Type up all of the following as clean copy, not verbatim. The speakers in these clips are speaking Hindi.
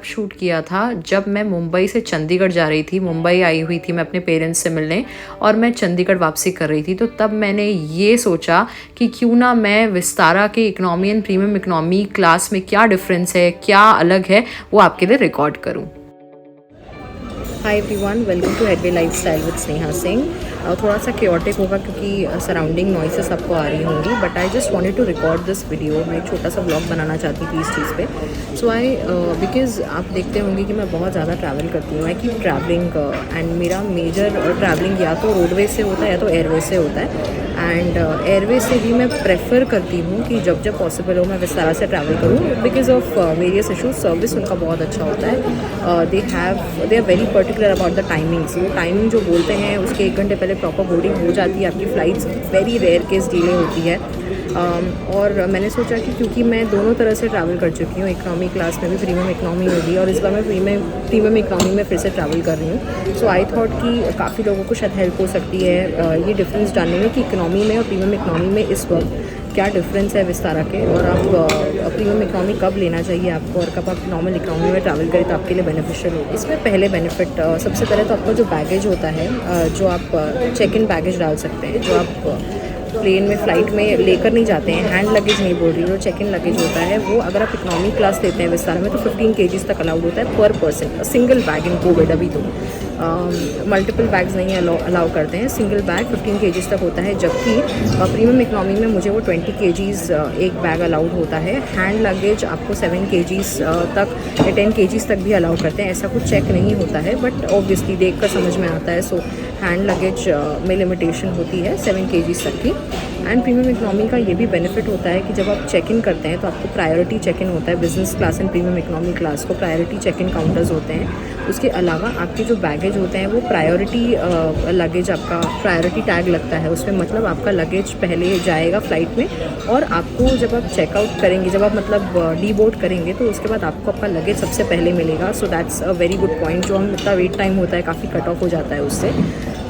शूट किया था जब मैं मुंबई से चंडीगढ़ जा रही थी। मुंबई आई हुई थी मैं अपने पेरेंट्स से मिलने और मैं चंडीगढ़ वापसी कर रही थी। तो तब मैंने ये सोचा कि क्यों ना मैं विस्तारा के economy and premium economy class में क्या डिफरेंस है, क्या अलग है, वो आपके लिए रिकॉर्ड करूँ। Hi everyone, welcome to Headway lifestyle with Sneha Singh. थोड़ा सा क्योटिक होगा क्योंकि सराउंडिंग नॉइसेस आपको आ रही होंगी, but I just wanted to record this video. मैं एक छोटा सा ब्लॉग बनाना चाहती थी इस चीज़ पे। सो आई बिकॉज आप देखते होंगे कि मैं बहुत ज़्यादा ट्रैवल करती हूँ। आई कीप ट्रैवलिंग एंड मेरा मेजर ट्रैवलिंग या तो रोडवेज से होता है या तो एयरवेज से होता है। एंड एयरवेज से भी मैं प्रेफर करती हूँ कि जब जब पॉसिबल हो मैं विस्तारा से ट्रैवल करूँ because of various issues. Service उनका बहुत अच्छा होता है। They are very particular about the timings. वो टाइमिंग जो बोलते हैं उसके 1 घंटे पहले प्रॉपर बोर्डिंग हो जाती है। आपकी flights very rare case delay होती है। और मैंने सोचा कि क्योंकि मैं दोनों तरह से ट्रैवल कर चुकी हूँ, इकोनॉमी क्लास में भी, प्रीमियम इकोनॉमी में भी, और इस बार मैं प्रीमियम इकोनॉमी में फिर से ट्रैवल कर रही हूँ। सो आई थॉट कि काफ़ी लोगों को शायद हेल्प हो सकती है ये डिफरेंस जानने में कि इकोनॉमी में और प्रीमियम इकोनॉमी में इस वक्त क्या डिफरेंस है विस्तारा के, और आप प्रीमियम इकोनॉमी कब लेना चाहिए आपको और कब आप नॉर्मल इकोनॉमी में ट्रैवल करें तो आपके लिए बेनिफिशियल हो। इसमें पहले बेनिफिट सबसे पहले तो आपका जो बैगेज होता है, जो आप चेक इन बैगेज डाल सकते हैं, जो आप प्लेन में फ़्लाइट में लेकर नहीं जाते हैं, हैंड लगेज नहीं बोल रही, जो चेक इन लगेज होता है वो अगर आप इकोनॉमी क्लास लेते हैं विस्तारा में तो 15 kgs तक अलाउड होता है पर पर्सन। सिंगल बैग इन कोविड अभी तो मल्टीपल बैग्स नहीं अलाउ करते हैं, सिंगल बैग 15 kgs तक होता है। जबकि प्रीमियम इकोनॉमी में मुझे वो 20 kgs एक बैग अलाउड होता है। हैंड लगेज आपको 7 kgs तक या 10 kgs तक भी अलाउ करते हैं। ऐसा कुछ चेक नहीं होता है, बट ऑब्वियसली देख कर समझ में आता है। सो हैंड लगेज में लिमिटेशन होती है 7 kgs तक की। एंड प्रीमियम इकोनॉमी का ये भी बेनिफिट होता है कि जब आप चेक इन करते हैं तो आपको प्रायोरिटी चेक इन होता है। Business class and premium economy class को प्रायोरिटी चेक इन काउंटर्स होते हैं। उसके अलावा आपके जो बैगेज होते हैं वो प्रायोरिटी लगेज, आपका प्रायोरिटी टैग लगता है उसमें, मतलब आपका लगेज पहले जाएगा फ़्लाइट में और आपको जब आप चेकआउट करेंगे, जब आप मतलब डी बोर्ड करेंगे तो उसके बाद आपको आपका लगेज सबसे पहले मिलेगा। So that's a very good point. जो हम इतना वेट टाइम होता है काफ़ी कट ऑफ हो जाता है उससे।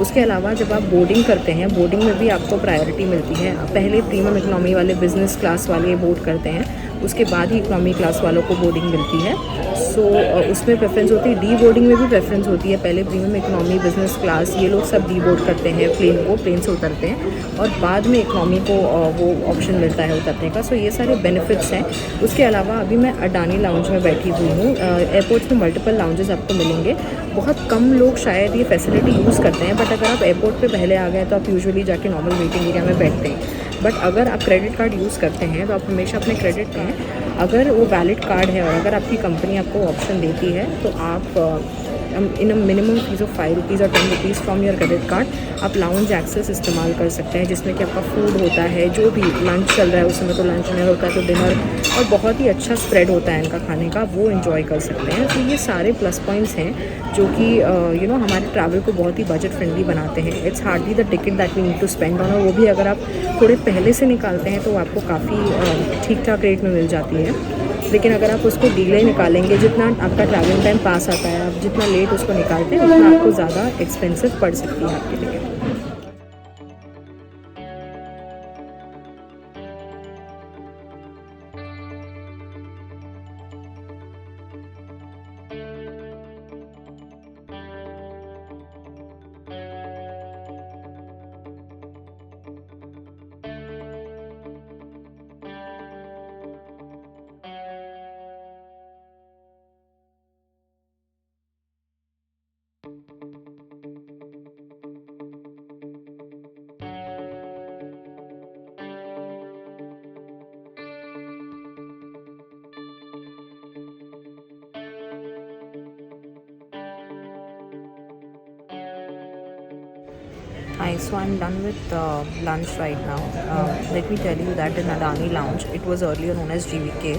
उसके अलावा जब आप बोर्डिंग करते हैं, बोर्डिंग में भी आपको प्रायोरिटी मिलती है। पहले प्रीमियम इकोनॉमी वाले, बिजनेस क्लास वाले बोर्ड करते हैं, उसके बाद ही इकोनॉमी क्लास वालों को बोर्डिंग मिलती है। सो उसमें प्रेफरेंस होती है। डी बोर्डिंग में भी प्रेफरेंस होती है। पहले प्रीमियम इकोनॉमी, बिजनेस क्लास, ये लोग सब डी बोर्ड करते हैं प्लेन से उतरते हैं और बाद में इकोनॉमी को वो ऑप्शन मिलता है उतरने का। सो ये सारे बेनिफिट्स हैं। उसके अलावा अभी मैं अडानी लाउंज में बैठी हुई हूँ। एयरपोर्ट्स में मल्टीपल लाउंजेस आपको मिलेंगे। बहुत कम लोग शायद ये फैसिलिटी यूज़ करते हैं, बट अगर आप एयरपोर्ट पे पहले आ गए तो आप यूजुअली जाके नॉर्मल वेटिंग एरिया में बैठते हैं। बट अगर आप क्रेडिट कार्ड यूज़ करते हैं तो आप हमेशा अपने क्रेडिट में, अगर वो वैलिड कार्ड है और अगर आपकी कंपनी आपको ऑप्शन देती है तो आप in a minimum fees of 5 rupees और 10 rupees from your credit card आप लाउंज एक्सेस इस्तेमाल कर सकते हैं, जिसमें कि आपका फूड होता है, जो भी लंच चल रहा है उस समय तो लंच, डिनर होता है तो डिनर, और बहुत ही अच्छा स्प्रेड होता है इनका खाने का, वो इन्जॉय कर सकते हैं। तो ये सारे प्लस पॉइंट्स हैं जो कि हमारे ट्रैवल को बहुत ही बजट फ्रेंडली बनाते हैं। It's hardly the ticket that we need to spend on, और वो भी अगर आप थोड़े पहले से निकालते हैं तो आपको काफ़ी ठीक ठाक रेट में मिल जाती है। लेकिन अगर आप उसको डिले निकालेंगे, जितना आपका ट्रैवलिंग टाइम पास आता है, आप जितना लेट उसको निकालते हैं उतना आपको ज़्यादा एक्सपेंसिव पड़ सकती है आपके लिए। Hi, so I'm done with lunch right now. Let me tell you that in Adani Lounge, it was earlier known as GVK,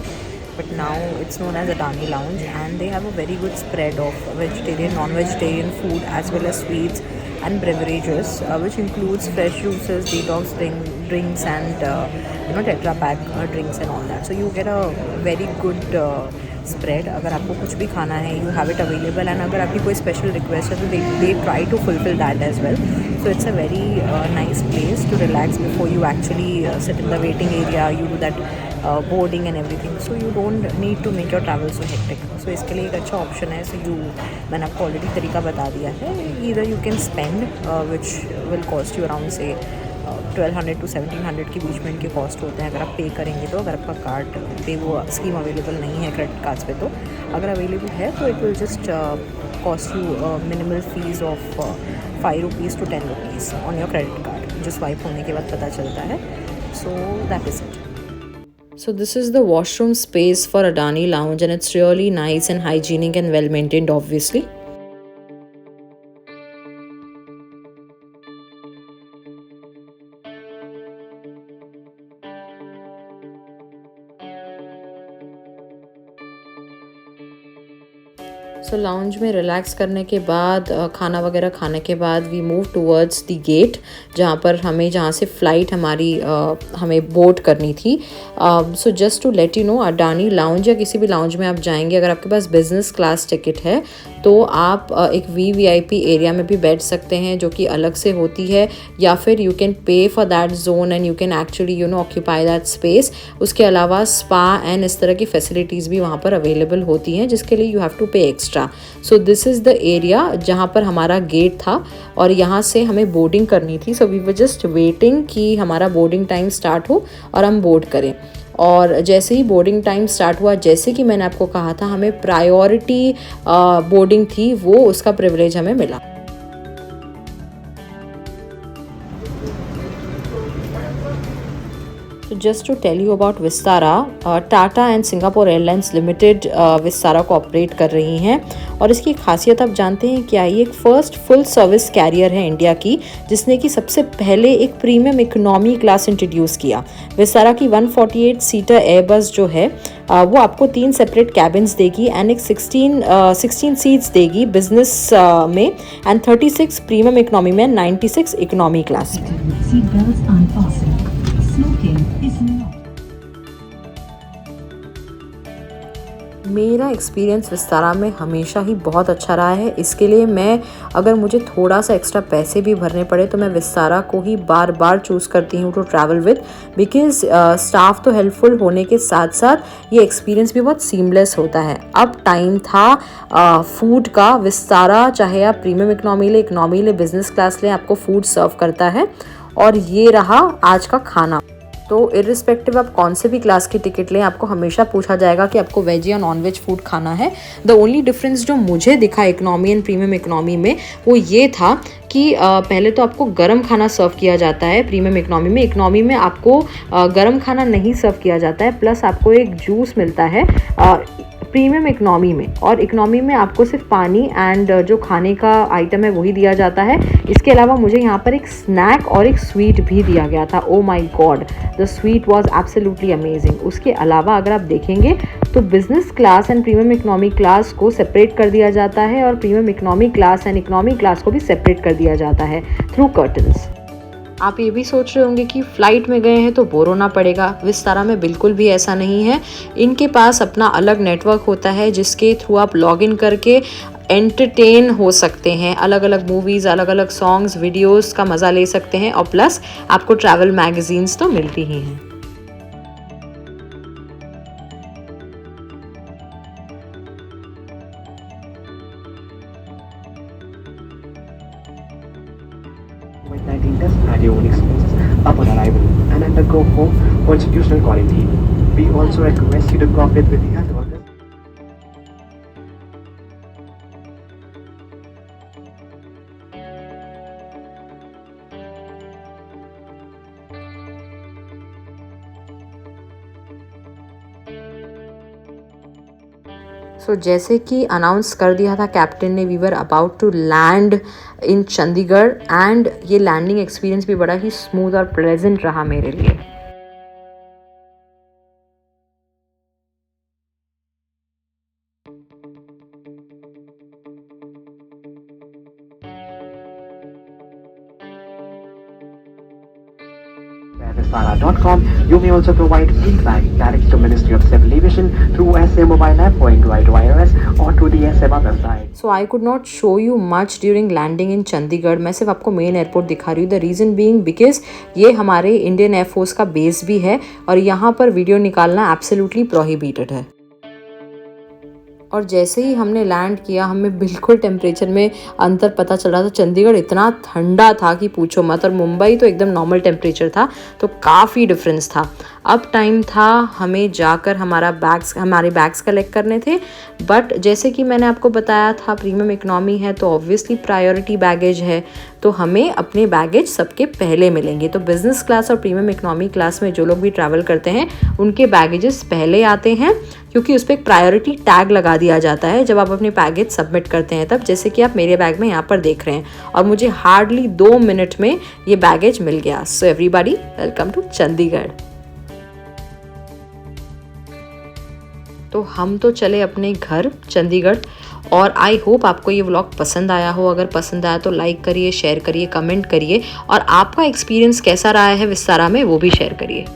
but now it's known as Adani Lounge, and they have a very good spread of vegetarian, non-vegetarian food as well as sweets and beverages, which includes fresh juices, detox drinks, and Tetra Pak drinks and all that. So you get a very good spread. अगर आपको कुछ भी खाना है, you have it available, and अगर आपकी कोई special request है तो they try to fulfill that as well. So it's a very nice place to relax before you actually sit in the waiting area. You do that boarding and everything, so you don't need to make your travel so hectic. So इसके लिए एक अच्छा ऑप्शन है। सो मैंने आपको ऑलरेडी तरीका बता दिया है। Either you can spend which will cost you around से 1200 to 1700 के बीच में इनके कॉस्ट होते हैं अगर आप पे करेंगे तो। अगर आपका कार्ड पे वो स्कीम अवेलेबल नहीं है क्रेडिट कार्ड्स पे, तो अगर अवेलेबल है तो it will just cost you minimal fees of 5 rupees to 10 rupees on your credit card, जो स्वाइप होने के बाद पता चलता है। So that is it. So this is the washroom space for Adani Lounge, and it's really nice and hygienic and well maintained, obviously. So lounge में रिलैक्स करने के बाद खाना वगैरह खाने के बाद we move towards the gate, जहाँ से फ़्लाइट हमारी हमें बोर्ड करनी थी। So just to let you know, Adani lounge या किसी भी लाउंज में आप जाएंगे, अगर आपके पास बिज़नेस क्लास टिकट है तो आप एक वीवीआईपी एरिया में भी बैठ सकते हैं जो कि अलग से होती है, या फिर you can pay for that zone and you can actually occupy that space. उसके अलावा स्पा एंड इस तरह की फैसिलिटीज़ भी वहाँ पर अवेलेबल होती हैं जिसके लिए यू हैव टू पे extra. So this is the area जहाँ पर हमारा गेट था और यहाँ से हमें बोर्डिंग करनी थी। So we were just waiting कि हमारा बोर्डिंग टाइम स्टार्ट हो और हम बोर्ड करें। और जैसे ही बोर्डिंग टाइम स्टार्ट हुआ, जैसे कि मैंने आपको कहा था, हमें प्रायोरिटी बोर्डिंग थी, वो उसका प्रिविलेज हमें मिला। So just to tell you about Vistara, Tata and Singapore airlines limited Vistara को ऑपरेट कर रही हैं और इसकी खासियत आप जानते हैं क्या? ये एक फ़र्स्ट फुल सर्विस कैरियर है इंडिया की जिसने कि सबसे पहले एक प्रीमियम इकोनॉमी क्लास इंट्रोड्यूस किया। विस्तारा की 148 सीटर एयरबस जो है वो आपको 3 सेपरेट कैबिन्स देगी एंड एक 16 सीट्स देगी बिजनेस में एंड 36 प्रीमियम इकोनॉमी में, 96 इकोनॉमी क्लास में। मेरा एक्सपीरियंस विस्तारा में हमेशा ही बहुत अच्छा रहा है। इसके लिए मैं, अगर मुझे थोड़ा सा एक्स्ट्रा पैसे भी भरने पड़े तो मैं विस्तारा को ही बार बार चूज़ करती हूँ to travel with, because staff तो हेल्पफुल होने के साथ साथ ये एक्सपीरियंस भी बहुत सीमलेस होता है। अब टाइम था फूड का। विस्तारा चाहे आप प्रीमियम इकोनॉमी ले, बिजनेस क्लास ले, आपको फूड सर्व करता है। और ये रहा आज का खाना। तो इरिस्पेक्टिव आप कौन से भी क्लास की टिकट लें, आपको हमेशा पूछा जाएगा कि आपको वेज या नॉन वेज फूड खाना है। द ओनली डिफरेंस जो मुझे दिखा इकोनॉमी एंड प्रीमियम इकोनॉमी में वो ये था कि पहले तो आपको गरम खाना सर्व किया जाता है प्रीमियम इकोनॉमी में। इकोनॉमी में आपको गरम खाना नहीं सर्व किया जाता है, प्लस आपको एक जूस मिलता है प्रीमियम इकोनॉमी में। और इकोनॉमी में आपको सिर्फ पानी एंड जो खाने का आइटम है वही दिया जाता है। इसके अलावा मुझे यहाँ पर एक स्नैक और एक स्वीट भी दिया गया था। Oh my God, the sweet was absolutely amazing. उसके अलावा अगर आप देखेंगे तो business class and premium economy class को सेपरेट कर दिया जाता है और premium economy class and economy class को भी सेपरेट कर दिया जाता है थ्रू कर्टन्स। आप ये भी सोच रहे होंगे कि फ़्लाइट में गए हैं तो बोर होना पड़ेगा। विस्तारा में बिल्कुल भी ऐसा नहीं है। इनके पास अपना अलग नेटवर्क होता है जिसके थ्रू आप लॉगिन करके एंटरटेन हो सकते हैं। अलग अलग मूवीज़, अलग अलग सॉन्ग्स, वीडियोस का मज़ा ले सकते हैं और प्लस आपको ट्रैवल मैगजीन्स तो मिलती ही हैं। COVID-19 test at your own expenses upon arrival and undergo home or institutional quarantine. We also request you to cooperate with the health workers. सो जैसे कि अनाउंस कर दिया था कैप्टन ने, we were about to land in Chandigarh and ये लैंडिंग एक्सपीरियंस भी बड़ा ही स्मूथ और प्लेजेंट रहा मेरे लिए। Vistara.com. You may also provide feedback direct to Ministry of Civil Aviation through SA mobile app for Android or iOS or to the SMA website. So I could not show you much during landing in Chandigarh. मैं सिर्फ आपको मेन एयरपोर्ट दिखा रही हूँ. द रीज़न बीइंग बिकॉज ये हमारे इंडियन एयरफोर्स का बेस भी है और यहाँ पर वीडियो निकालना एब्सोल्युटली प्रोहिबिटेड है. और जैसे ही हमने लैंड किया हमें बिल्कुल टेम्परेचर में अंतर पता चल रहा था. चंडीगढ़ इतना ठंडा था कि पूछो मत, और मुंबई तो एकदम नॉर्मल टेम्परेचर था, तो काफ़ी डिफरेंस था. अब टाइम था हमें जाकर हमारे बैग्स कलेक्ट करने थे. बट जैसे कि मैंने आपको बताया था प्रीमियम इकनॉमी है तो ऑब्वियसली प्रायोरिटी बैगेज है, तो हमें अपने बैगेज सबके पहले मिलेंगे. तो बिज़नेस क्लास और प्रीमियम इकनॉमी क्लास में जो लोग भी ट्रैवल करते हैं उनके बैगेजेस पहले आते हैं, क्योंकि उस पर एक प्रायोरिटी टैग लगा दिया जाता है जब आप अपने बैगेज सबमिट करते हैं तब. जैसे कि आप मेरे बैग में यहाँ पर देख रहे हैं और मुझे हार्डली 2 मिनट में ये बैगेज मिल गया. So everybody welcome to Chandigarh. तो हम तो चले अपने घर चंडीगढ़, और आई होप आपको ये व्लॉग पसंद आया हो. अगर पसंद आया तो लाइक करिए, शेयर करिए, कमेंट करिए, और आपका एक्सपीरियंस कैसा रहा है विस्तारा में वो भी शेयर करिए.